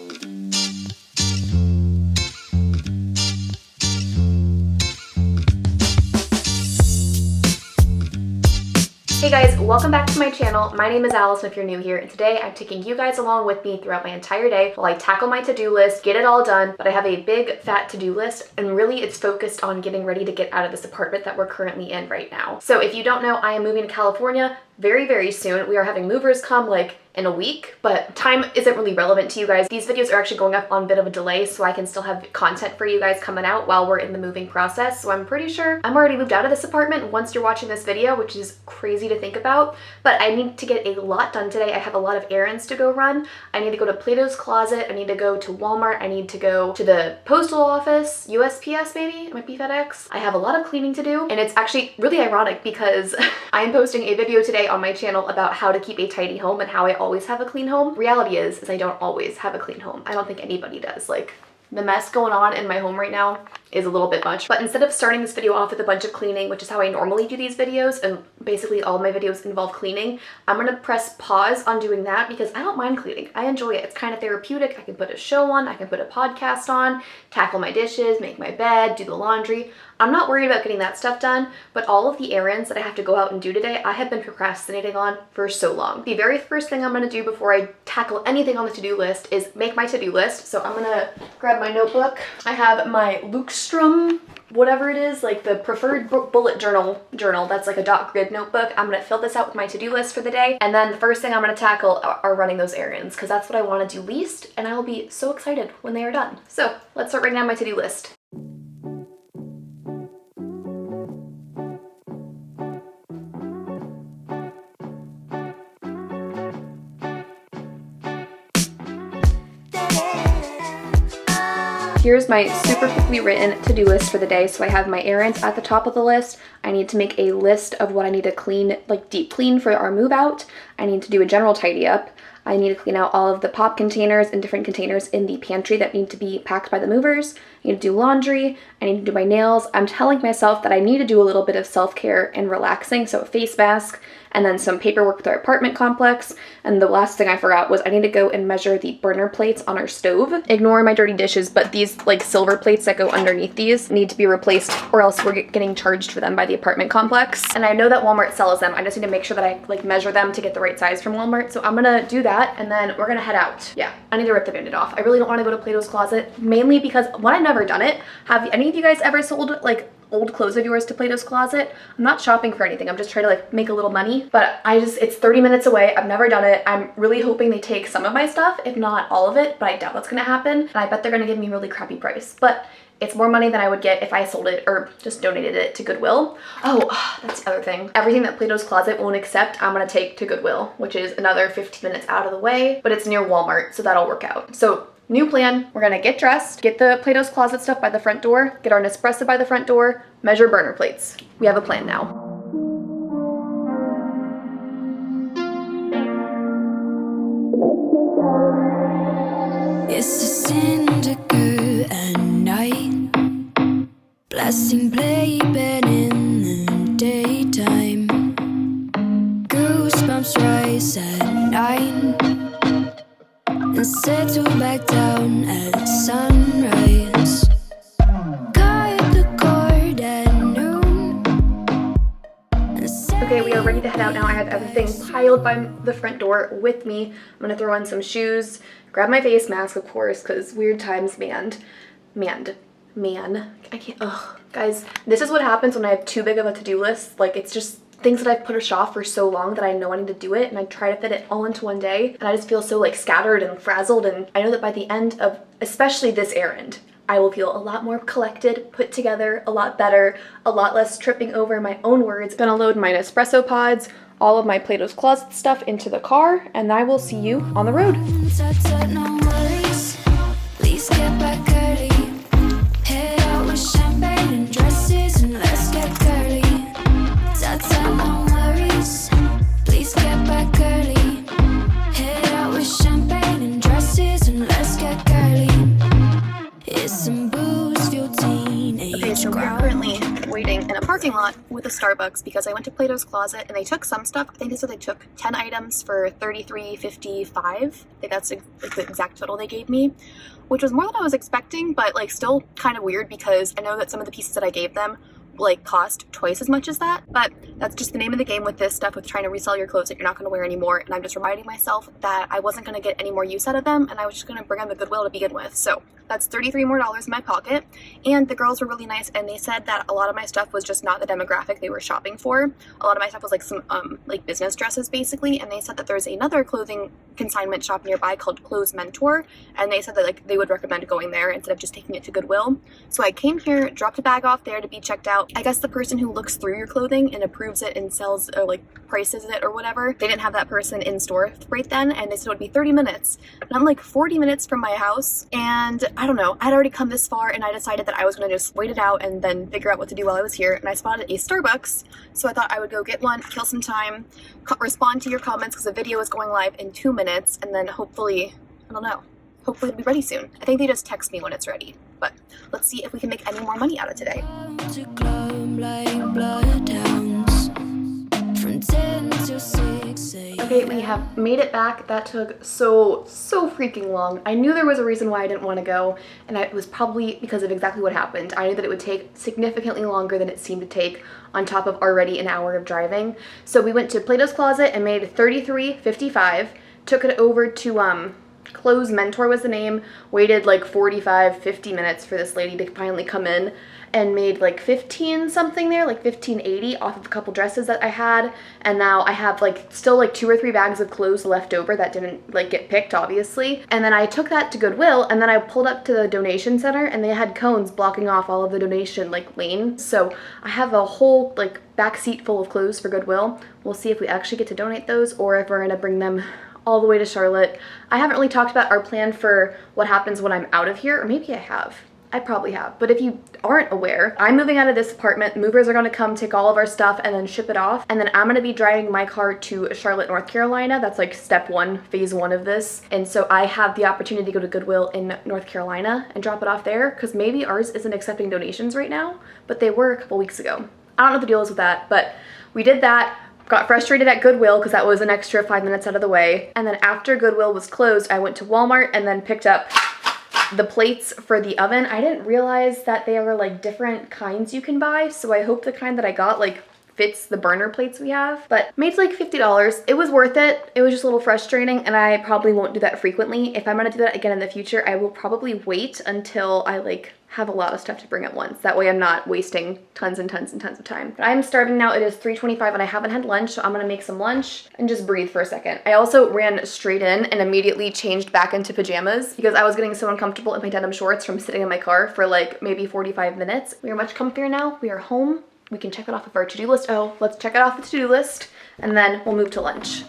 Hey guys, welcome back to my channel. My name is Allison if you're new here, and today I'm taking you guys along with me throughout my entire day while I tackle my to-do list, get it all done. But I have a big fat to-do list, and really it's focused on getting ready to get out of this apartment that we're currently in right now. So if you don't know, I am moving to California very soon. We are having movers come like in a week, but time isn't really relevant to you guys. These videos are actually going up on a bit of a delay so I can still have content for you guys coming out while we're in the moving process. So I'm pretty sure I'm already moved out of this apartment once you're watching this video, which is crazy to think about, but I need to get a lot done today. I have a lot of errands to go run. I need to go to Plato's Closet. I need to go to Walmart. I need to go to the postal office, USPS maybe, it might be FedEx. I have a lot of cleaning to do, and it's actually really ironic because I'm posting a video today on my channel about how to keep a tidy home and how I always have a clean home. Reality is I don't always have a clean home. I don't think anybody does. Like, the mess going on in my home right now is a little bit much. But instead of starting this video off with a bunch of cleaning, which is how I normally do these videos, and basically all my videos involve cleaning, I'm gonna press pause on doing that because I don't mind cleaning. I enjoy it. It's kind of therapeutic. I can put a show on, I can put a podcast on, tackle my dishes, make my bed, do the laundry. I'm not worried about getting that stuff done, but all of the errands that I have to go out and do today, I have been procrastinating on for so long. The very first thing I'm gonna do before I tackle anything on the to-do list is make my to-do list. So I'm gonna grab my notebook. I have my Lukeström, whatever it is, like the preferred bullet journal that's like a dot grid notebook. I'm gonna fill this out with my to-do list for the day, and then the first thing I'm gonna tackle are running those errands because that's what I want to do least, and I will be so excited when they are done. So let's start writing down my to-do list. Here's my super quickly written to-do list for the day. So I have my errands at the top of the list. I need to make a list of what I need to clean, like deep clean for our move out. I need to do a general tidy up. I need to clean out all of the pop containers and different containers in the pantry that need to be packed by the movers. I need to do laundry. I need to do my nails. I'm telling myself that I need to do a little bit of self-care and relaxing, so a face mask, and then some paperwork with our apartment complex. And the last thing I forgot was I need to go and measure the burner plates on our stove. Ignore my dirty dishes, but these like silver plates that go underneath these need to be replaced, or else we're getting charged for them by the apartment complex. And I know that Walmart sells them. I just need to make sure that I like measure them to get the right size from Walmart. So I'm gonna do that, and then we're gonna head out. Yeah, I need to rip the Band-Aid off. I really don't want to go to Plato's Closet, mainly because when I've never done it. Have any of you guys ever sold like old clothes of yours to Plato's Closet? I'm not shopping for anything. I'm just trying to like make a little money, but it's 30 minutes away. I've never done it. I'm really hoping they take some of my stuff, if not all of it, but I doubt that's gonna happen. And I bet they're gonna give me a really crappy price, but it's more money than I would get if I sold it or just donated it to Goodwill. Oh, that's the other thing. Everything that Plato's Closet won't accept, I'm gonna take to Goodwill, which is another 15 minutes out of the way, but it's near Walmart, so that'll work out. So new plan, we're gonna get dressed, get the Plato's Closet stuff by the front door, get our Nespresso by the front door, measure burner plates. We have a plan now. It's a cinder at night, blasting playpen in the daytime. Goosebumps rise at 9 and settle back down at sunrise. Cut the cord at noon. Okay, we are ready to head out now. I have everything piled by the front door with me. I'm gonna throw on some shoes, grab my face mask, of course, because weird times, man. I can't, ugh. Guys, this is what happens when I have too big of a to-do list. Like, it's just things that I've put off for so long that I know I need to do it, and I try to fit it all into one day, and I just feel so like scattered and frazzled. And I know that by the end of especially this errand, I will feel a lot more collected, put together, a lot better, a lot less tripping over my own words. Gonna load my Nespresso pods, all of my Plato's Closet stuff into the car, and I will see you on the road. No worries, please get back early. Head out with champagne and dresses and let's get girly. No worries, please get back early. Head out with champagne and dresses and let's get girly. It's some booze, fuel, teenage. Okay, so we're currently waiting in a parking lot with a Starbucks because I went to Plato's Closet and they took some stuff. I think they said they took 10 items for $33.55. I think that's the exact total they gave me, which was more than I was expecting, but like still kind of weird because I know that some of the pieces that I gave them like cost twice as much as that, but that's just the name of the game with this stuff, with trying to resell your clothes that you're not going to wear anymore. And I'm just reminding myself that I wasn't going to get any more use out of them, and I was just going to bring them to Goodwill to begin with. So that's $33 more in my pocket. And the girls were really nice, and they said that a lot of my stuff was just not the demographic they were shopping for. A lot of my stuff was like some like business dresses basically, and they said that there's another clothing consignment shop nearby called Clothes Mentor, and they said that like they would recommend going there instead of just taking it to Goodwill. So I came here, dropped a bag off there to be checked out. I guess the person who looks through your clothing and approves it and sells or like prices it or whatever, they didn't have that person in store right then, and they said it would be 30 minutes. And I'm like 40 minutes from my house, and I don't know, I'd already come this far, and I decided that I was going to just wait it out and then figure out what to do while I was here. And I spotted a Starbucks, so I thought I would go get one, kill some time, respond to your comments because the video is going live in 2 minutes, and then hopefully, I don't know, hopefully it'll be ready soon. I think they just text me when it's ready, but let's see if we can make any more money out of today. Okay, we have made it back. That took so freaking long. I knew there was a reason why I didn't want to go, and it was probably because of exactly what happened. I knew that it would take significantly longer than it seemed to take on top of already an hour of driving. So we went to Plato's Closet and made $33.55, took it over to Clothes Mentor was the name, waited like 45-50 minutes for this lady to finally come in, and made like 15 something there, like $15.80 off of a couple dresses that I had. And now I have like still like 2 or 3 bags of clothes left over that didn't like get picked, obviously. And then I took that to Goodwill, and then I pulled up to the donation center, and they had cones blocking off all of the donation like lane. So I have a whole like back seat full of clothes for Goodwill. We'll see if we actually get to donate those or if we're gonna bring them all the way to Charlotte. I haven't really talked about our plan for what happens when I'm out of here, or maybe I have. I probably have. But if you aren't aware, I'm moving out of this apartment. Movers are going to come take all of our stuff and then ship it off. And then I'm going to be driving my car to Charlotte, North Carolina. That's like step 1, phase 1 of this. And so I have the opportunity to go to Goodwill in North Carolina and drop it off there, because maybe ours isn't accepting donations right now, but they were a couple weeks ago. I don't know what the deal is with that, but we did that. Got frustrated at Goodwill because that was an extra 5 minutes out of the way. And then after Goodwill was closed, I went to Walmart and then picked up the plates for the oven. I didn't realize that they are like different kinds you can buy, so I hope the kind that I got like fits the burner plates we have, but made like $50. It was worth it. It was just a little frustrating, and I probably won't do that frequently. If I'm gonna do that again in the future, I will probably wait until I like have a lot of stuff to bring at once. That way I'm not wasting tons and tons and tons of time. But I'm starving now. It is 3:25 and I haven't had lunch, so I'm gonna make some lunch and just breathe for a second. I also ran straight in and immediately changed back into pajamas because I was getting so uncomfortable in my denim shorts from sitting in my car for like maybe 45 minutes. We are much comfier now. We are home. We can check it off of our to-do list. Oh, let's check it off the to-do list, and then we'll move to lunch.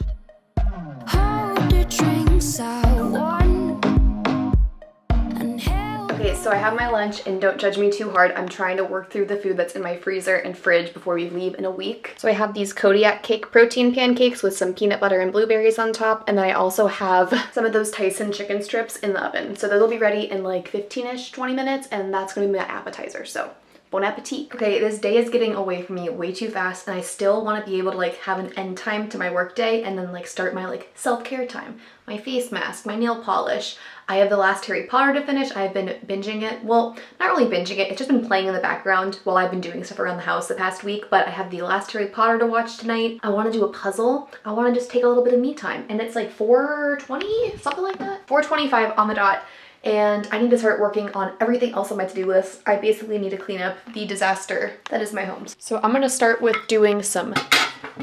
Okay, so I have my lunch, and don't judge me too hard. I'm trying to work through the food that's in my freezer and fridge before we leave in a week. So I have these Kodiak cake protein pancakes with some peanut butter and blueberries on top, and then I also have some of those Tyson chicken strips in the oven. So those will be ready in like 15-ish, 20 minutes, and that's gonna be my appetizer, so bon appetit. Okay, this day is getting away from me way too fast, and I still want to be able to like have an end time to my work day and then like start my like self-care time. My face mask, my nail polish. I have the last Harry Potter to finish. I've been binging it. Well, not really binging it. It's just been playing in the background while I've been doing stuff around the house the past week, but I have the last Harry Potter to watch tonight. I want to do a puzzle. I want to just take a little bit of me time, and it's like 4:20, something like that. 4:25 on the dot. And I need to start working on everything else on my to-do list. I basically need to clean up the disaster that is my home. So I'm gonna start with doing some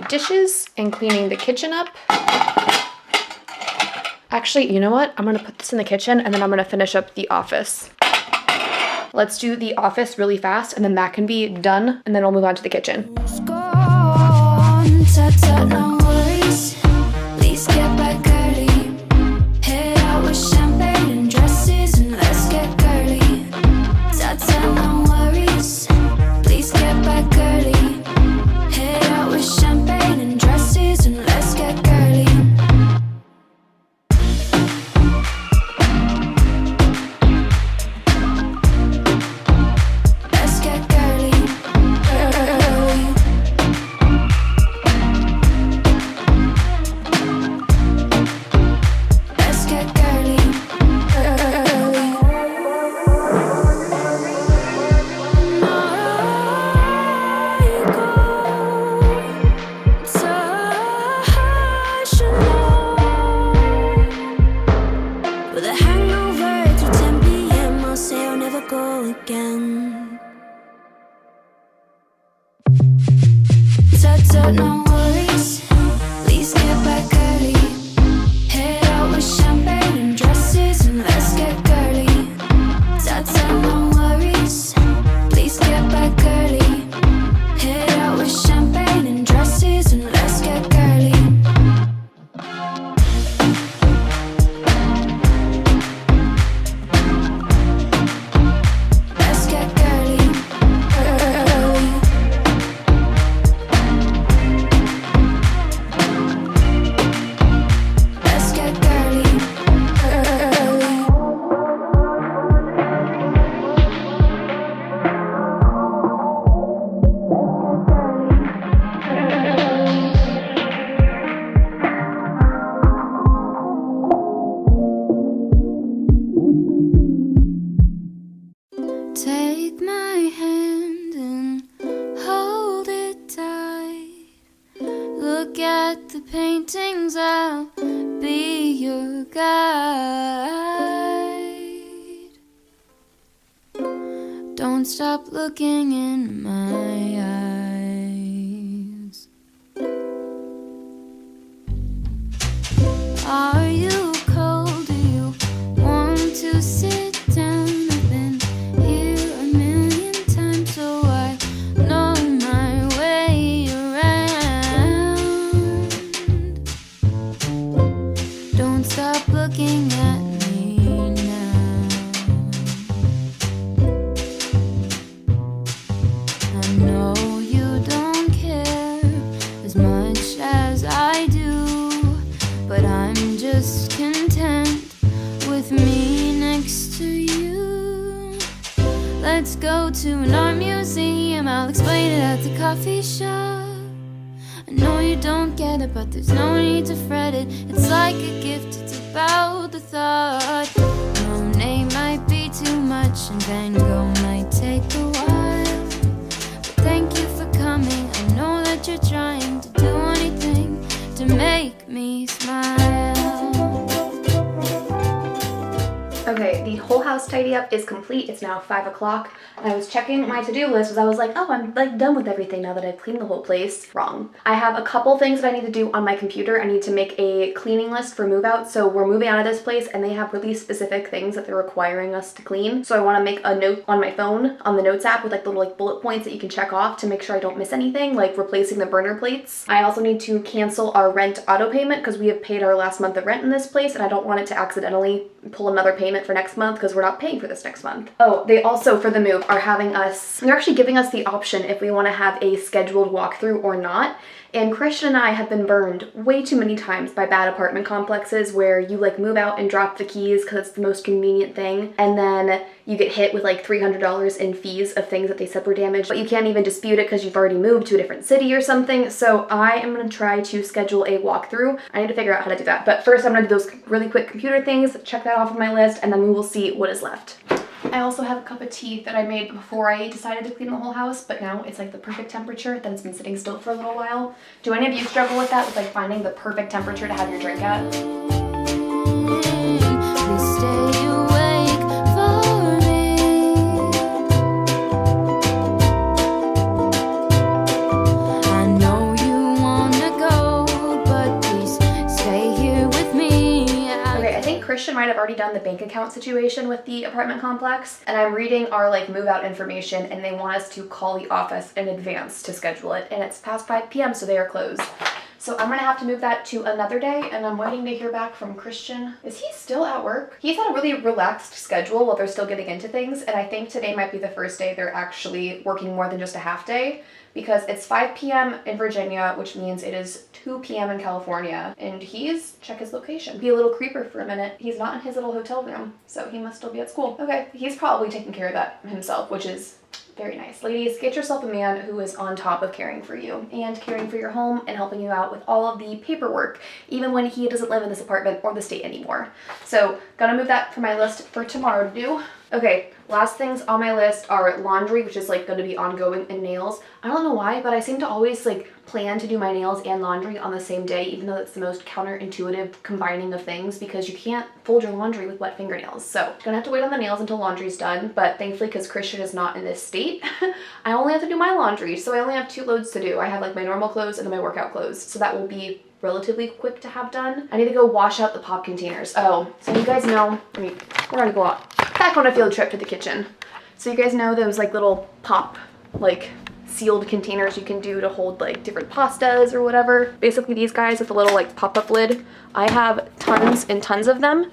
dishes and cleaning the kitchen up. Actually, you know what? I'm gonna put this in the kitchen, and then I'm gonna finish up the office. Let's do the office really fast, and then that can be done, and then we'll move on to the kitchen. I'll be your guide. Don't stop looking in my eyes. Are you cold? Do you want to sit down? I've been here a million times, so I know my way around. Don't stop looking at me now. I know you don't care as much as I do, but I'm just content with me next to you. Let's go to an art museum, I'll explain it at the coffee shop. I know you don't get it, but there's no need to fret it. It's like a gift, it's about the thought. Monet might be too much and Van Gogh might take a while, but thank you for coming. I know that you're trying to do anything to make me smile. Okay, the whole house tidy up is complete. It's now 5 o'clock. And I was checking my to-do list as I was like, oh, I'm like done with everything now that I've cleaned the whole place. Wrong. I have a couple things that I need to do on my computer. I need to make a cleaning list for move out. So we're moving out of this place and they have really specific things that they're requiring us to clean. So I want to make a note on my phone on the notes app with like little like bullet points that you can check off to make sure I don't miss anything, like replacing the burner plates. I also need to cancel our rent auto payment because we have paid our last month of rent in this place and I don't want it to accidentally pull another payment for next month because we're not paying for this next month. Oh, they also, for the move, are having us, they're actually giving us the option if we want to have a scheduled walkthrough or not. And Christian and I have been burned way too many times by bad apartment complexes where you like move out and drop the keys because it's the most convenient thing, and then you get hit with like $300 in fees of things that they said were damaged, but you can't even dispute it because you've already moved to a different city or something. So I am going to try to schedule a walkthrough. I need to figure out how to do that. But first I'm going to do those really quick computer things, check that off of my list, and then we will see what is left. I also have a cup of tea that I made before I decided to clean the whole house, but now it's like the perfect temperature, then it's been sitting still for a little while. Do any of you struggle with that, with like finding the perfect temperature to have your drink at? Please stay awake for me. I know you wanna go, but please stay here with me. Okay, I think Christian might have already done the bank account situation with the apartment complex, and I'm reading our like move out information and they want us to call the office in advance to schedule it, and it's past 5 p.m. so they are closed. So I'm gonna have to move that to another day, and I'm waiting to hear back from Christian. Is he still at work? He's had a really relaxed schedule while they're still getting into things, and I think today might be the first day they're actually working more than just a half day, because it's 5 p.m. in Virginia, which means it is 2 p.m. in California, and check his location. Be a little creeper for a minute. He's not in his little hotel room, so he must still be at school. Okay, he's probably taking care of that himself, which is very nice. Ladies, get yourself a man who is on top of caring for you and caring for your home and helping you out with all of the paperwork, even when he doesn't live in this apartment or the state anymore. So, gonna move that for my list for tomorrow to do. Okay, last things on my list are laundry, which is like going to be ongoing, and nails. I don't know why, but I seem to always like plan to do my nails and laundry on the same day, even though it's the most counterintuitive combining of things because you can't fold your laundry with wet fingernails. So gonna have to wait on the nails until laundry's done, but thankfully because Christian is not in this state, I only have to do my laundry. So I only have 2 loads to do. I have like my normal clothes and then my workout clothes. So that will be relatively quick to have done. I need to go wash out the pop containers. Oh, so you guys know, we're gonna go back on a field trip to the kitchen. So you guys know those like little pop, like sealed containers you can do to hold like different pastas or whatever. Basically these guys with a little like pop-up lid. I have tons and tons of them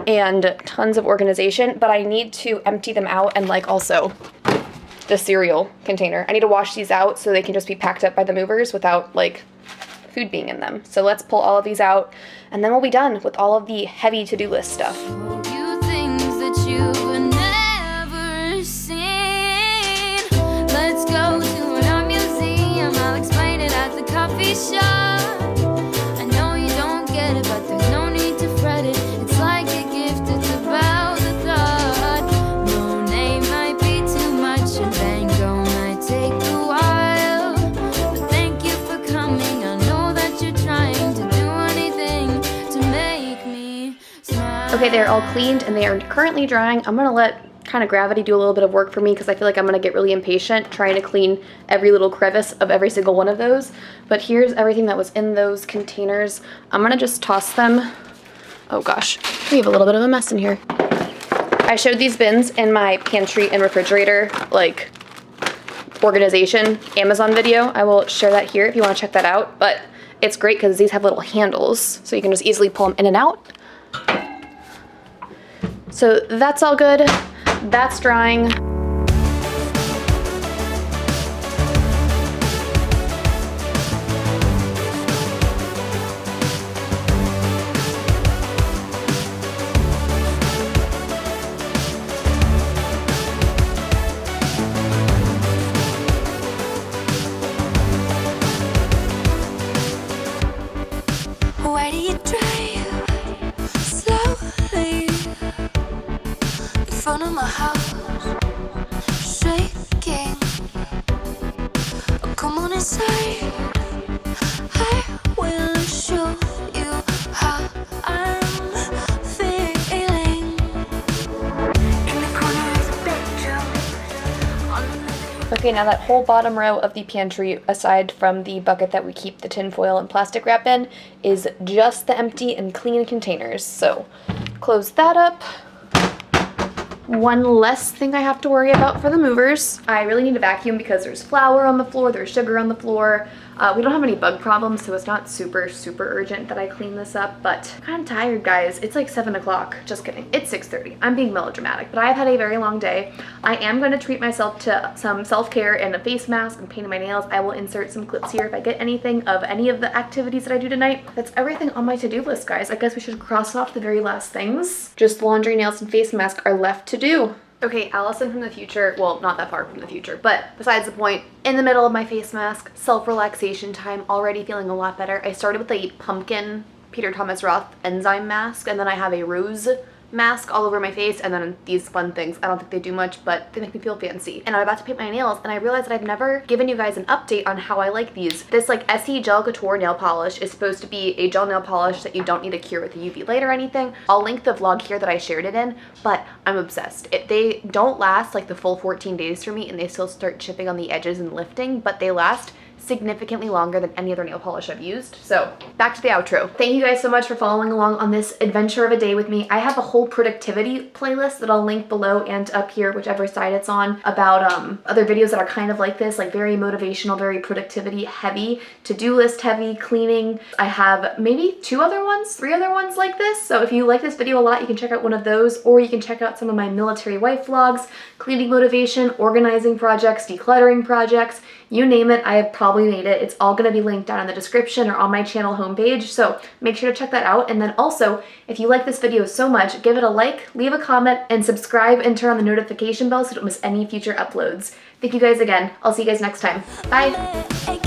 and tons of organization, but I need to empty them out, and like also the cereal container. I need to wash these out so they can just be packed up by the movers without like food being in them. So let's pull all of these out and then we'll be done with all of the heavy to-do list stuff. You things that you've never seen. Let's go to an art museum. I'll explain it at the coffee shop. I know you don't get it, but there's no need to fret it. It's like a gift, it's about the thought. Monet might be too much and Van Gogh might take a while, but thank you for coming. I know that you're trying to do anything Okay, they're all cleaned and they are currently drying. I'm gonna let kind of gravity do a little bit of work for me because I feel like I'm gonna get really impatient trying to clean every little crevice of every single one of those. But here's everything that was in those containers. I'm gonna just toss them. Oh gosh, we have a little bit of a mess in here. I showed these bins in my pantry and refrigerator like organization Amazon video. I will share that here if you want to check that out. But it's great because these have little handles so you can just easily pull them in and out. So that's all good. That's drying. Why do you drive slowly in front of my house, shaking? Oh, come on inside, I will show you how I'm feeling. In the corner of the bedroom, on the living. Okay, now that whole bottom row of the pantry, aside from the bucket that we keep the tin foil and plastic wrap in, is just the empty and clean containers. So close that up. One less thing I have to worry about for the movers. I really need to vacuum because there's flour on the floor, there's sugar on the floor. We don't have any bug problems, so it's not super urgent that I clean this up, but I'm kind of tired, guys. It's like 7 o'clock. Just kidding. It's 6:30. I'm being melodramatic, but I've had a very long day. I am going to treat myself to some self-care and a face mask and painting my nails. I will insert some clips here if I get anything of any of the activities that I do tonight. That's everything on my to-do list, guys. I guess we should cross off the very last things. Just laundry, nails, and face mask are left to do. Okay, Allison from the future, well, not that far from the future, but besides the point, in the middle of my face mask, self-relaxation time, already feeling a lot better. I started with a pumpkin Peter Thomas Roth enzyme mask, and then I have a rose mask all over my face, and then these fun things. I don't think they do much, but they make me feel fancy. And I'm about to paint my nails, and I realized that I've never given you guys an update on how I like these. This like Essie Gel Couture nail polish is supposed to be a gel nail polish that you don't need to cure with a UV light or anything. I'll link the vlog here that I shared it in, but I'm obsessed. They don't last like the full 14 days for me, and they still start chipping on the edges and lifting, but they last significantly longer than any other nail polish I've used. So back to the outro. Thank you guys so much for following along on this adventure of a day with me. I have a whole productivity playlist that I'll link below and up here, whichever side it's on, about other videos that are kind of like this, like very motivational, very productivity heavy, to-do list heavy, cleaning. I have maybe 3 other ones like this. So if you like this video a lot, you can check out one of those, or you can check out some of my military wife vlogs, cleaning motivation, organizing projects, decluttering projects, you name it, I have probably made it. It's all going to be linked down in the description or on my channel homepage, so make sure to check that out. And then also, if you like this video so much, give it a like, leave a comment, and subscribe and turn on the notification bell so you don't miss any future uploads. Thank you guys again. I'll see you guys next time. Bye!